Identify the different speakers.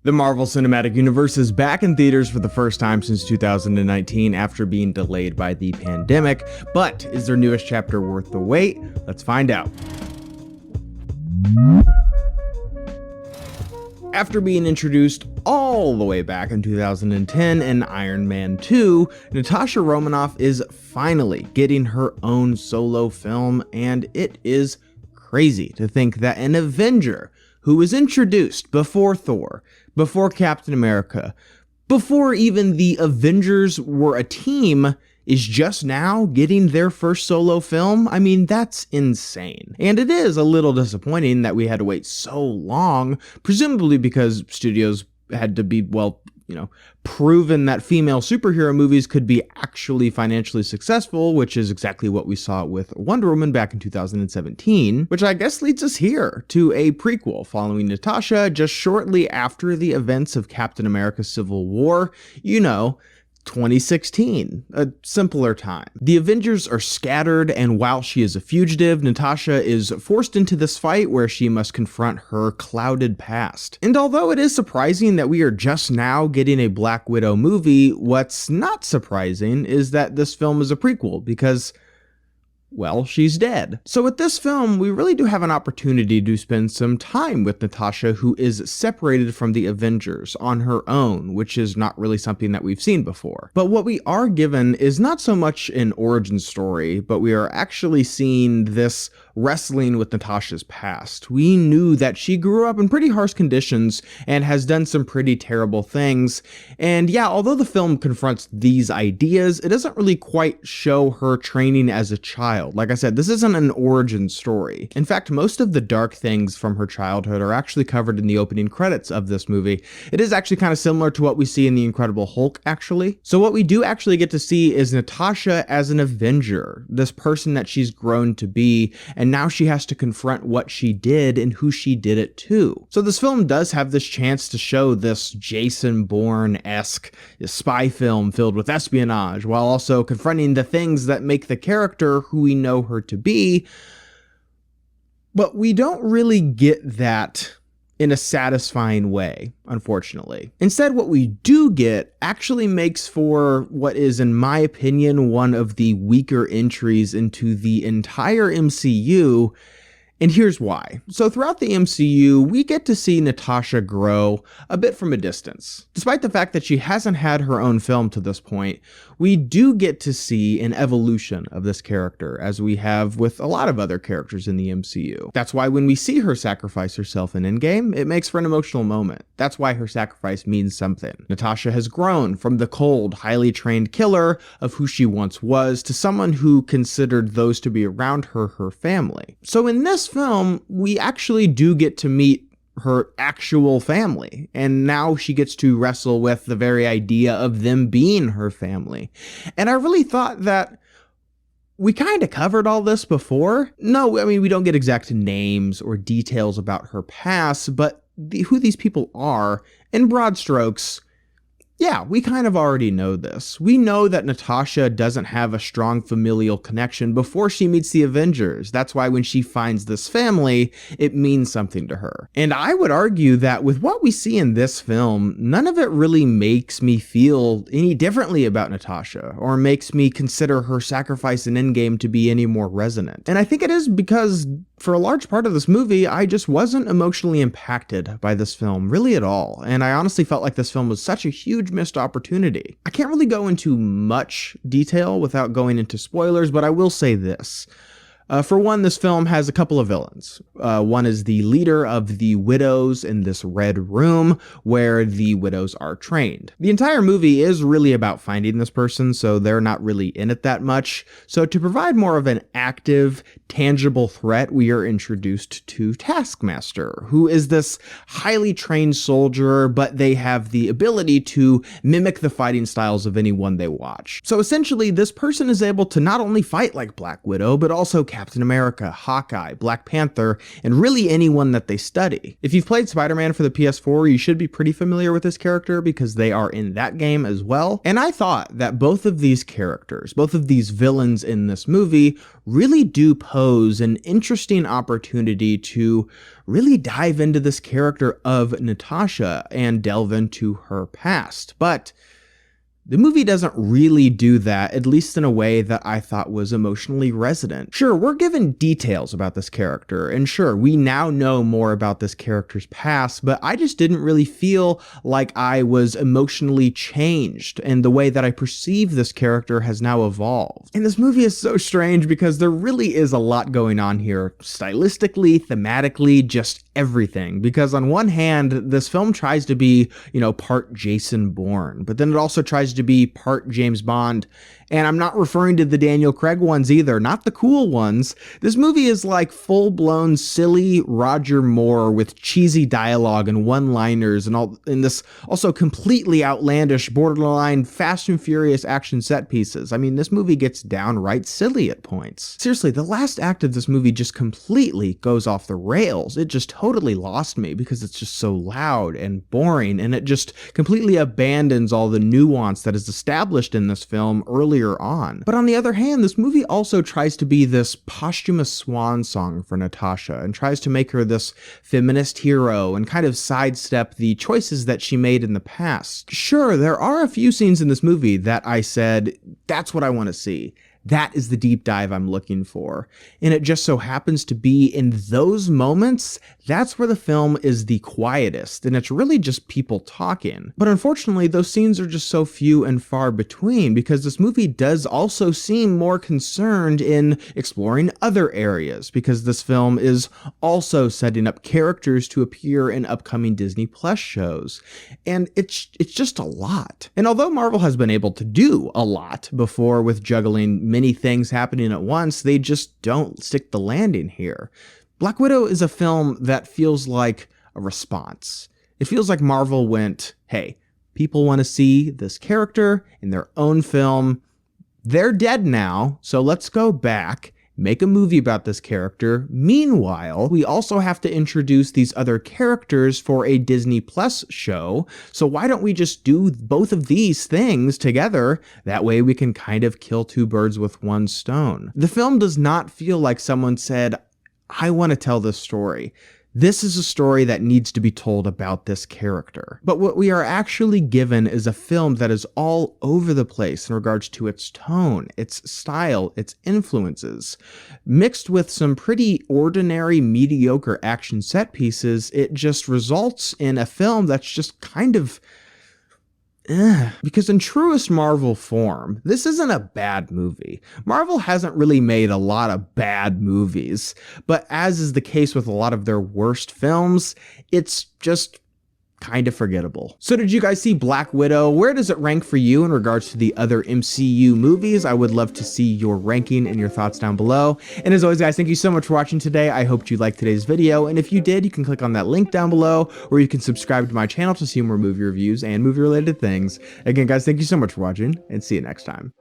Speaker 1: The Marvel Cinematic Universe is back in theaters for the first time since 2019 after being delayed by the pandemic, but is their newest chapter worth the wait? Let's find out. After being introduced all the way back in 2010 in Iron Man 2, Natasha Romanoff is finally getting her own solo film, and it is crazy to think that an Avenger who was introduced before Thor, before Captain America, before even the Avengers were a team, is just now getting their first solo film. I mean, that's insane. And it is a little disappointing that we had to wait so long, presumably because studios had to be, proven that female superhero movies could be actually financially successful, which is exactly what we saw with Wonder Woman back in 2017, which I guess leads us here to a prequel following Natasha just shortly after the events of Captain America Civil War, 2016, a simpler time. The Avengers are scattered, and while she is a fugitive, Natasha is forced into this fight where she must confront her clouded past. And although it is surprising that we are just now getting a Black Widow movie, what's not surprising is that this film is a prequel because, well, she's dead. So with this film, we really do have an opportunity to spend some time with Natasha, who is separated from the Avengers on her own, which is not really something that we've seen before. But what we are given is not so much an origin story, but we are actually seeing this wrestling with Natasha's past. We knew that she grew up in pretty harsh conditions and has done some pretty terrible things. And yeah, although the film confronts these ideas, it doesn't really quite show her training as a child. Like I said, this isn't an origin story. In fact, most of the dark things from her childhood are actually covered in the opening credits of this movie. It is actually kind of similar to what we see in The Incredible Hulk, actually. So what we do actually get to see is Natasha as an Avenger, this person that she's grown to be, and now she has to confront what she did and who she did it to. So this film does have this chance to show this Jason Bourne-esque spy film filled with espionage, while also confronting the things that make the character who we know her to be. But we don't really get that in a satisfying way, unfortunately. Instead, what we do get actually makes for what is, in my opinion, one of the weaker entries into the entire MCU, and here's why. So throughout the MCU, we get to see Natasha grow a bit from a distance. Despite the fact that she hasn't had her own film to this point, we do get to see an evolution of this character, as we have with a lot of other characters in the MCU. That's why when we see her sacrifice herself in Endgame, it makes for an emotional moment. That's why her sacrifice means something. Natasha has grown from the cold, highly trained killer of who she once was to someone who considered those to be around her her family. So in this film, we actually do get to meet her actual family, and now she gets to wrestle with the very idea of them being her family. And I really thought that we kind of covered all this before. No, I mean, we don't get exact names or details about her past, but who these people are, in broad strokes, yeah, we kind of already know this. We know that Natasha doesn't have a strong familial connection before she meets the Avengers. That's why when she finds this family, it means something to her. And I would argue that with what we see in this film, none of it really makes me feel any differently about Natasha, or makes me consider her sacrifice in Endgame to be any more resonant. And I think it is because for a large part of this movie, I just wasn't emotionally impacted by this film really at all. And I honestly felt like this film was such a huge missed opportunity. I can't really go into much detail without going into spoilers, but I will say this. For one, this film has a couple of villains. One is the leader of the Widows in this red room where the Widows are trained. The entire movie is really about finding this person, so they're not really in it that much. So to provide more of an active, tangible threat, we are introduced to Taskmaster, who is this highly trained soldier, but they have the ability to mimic the fighting styles of anyone they watch. So essentially, this person is able to not only fight like Black Widow, but also Captain America, Hawkeye, Black Panther, and really anyone that they study. If you've played Spider-Man for the PS4, you should be pretty familiar with this character because they are in that game as well. And I thought that both of these characters, both of these villains in this movie, really do pose an interesting opportunity to really dive into this character of Natasha and delve into her past. But the movie doesn't really do that, at least in a way that I thought was emotionally resonant. Sure, we're given details about this character, and sure, we now know more about this character's past, but I just didn't really feel like I was emotionally changed, and the way that I perceive this character has now evolved. And this movie is so strange because there really is a lot going on here, stylistically, thematically, just everything. Because on one hand, this film tries to be, part Jason Bourne, but then it also tries to be part James Bond. And I'm not referring to the Daniel Craig ones either, not the cool ones. This movie is like full-blown silly Roger Moore with cheesy dialogue and one-liners and all in this also completely outlandish, borderline Fast and Furious action set pieces. I mean, this movie gets downright silly at points. Seriously, the last act of this movie just completely goes off the rails. It just totally lost me because it's just so loud and boring, and it just completely abandons all the nuance that is established in this film earlier on. But on the other hand, this movie also tries to be this posthumous swan song for Natasha and tries to make her this feminist hero and kind of sidestep the choices that she made in the past. Sure, there are a few scenes in this movie that I said, that's what I want to see. That is the deep dive I'm looking for. And it just so happens to be in those moments, that's where the film is the quietest, and it's really just people talking. But unfortunately, those scenes are just so few and far between because this movie does also seem more concerned in exploring other areas because this film is also setting up characters to appear in upcoming Disney Plus shows. And it's just a lot. And although Marvel has been able to do a lot before with juggling many things happening at once, they just don't stick the landing here. Black Widow is a film that feels like a response. It feels like Marvel went, hey, people want to see this character in their own film. They're dead now, so let's go back, make a movie about this character. Meanwhile, we also have to introduce these other characters for a Disney Plus show. So why don't we just do both of these things together? That way we can kind of kill two birds with one stone. The film does not feel like someone said, I want to tell this story. This is a story that needs to be told about this character. But what we are actually given is a film that is all over the place in regards to its tone, its style, its influences. Mixed with some pretty ordinary, mediocre action set pieces, it just results in a film that's just kind of because in truest Marvel form, this isn't a bad movie. Marvel hasn't really made a lot of bad movies, but as is the case with a lot of their worst films, it's just kind of forgettable. So did you guys see Black Widow? Where does it rank for you in regards to the other MCU movies? I would love to see your ranking and your thoughts down below. And as always, guys, thank you so much for watching today. I hope you liked today's video. And if you did, you can click on that link down below, or you can subscribe to my channel to see more movie reviews and movie related things. Again, guys, thank you so much for watching, and see you next time.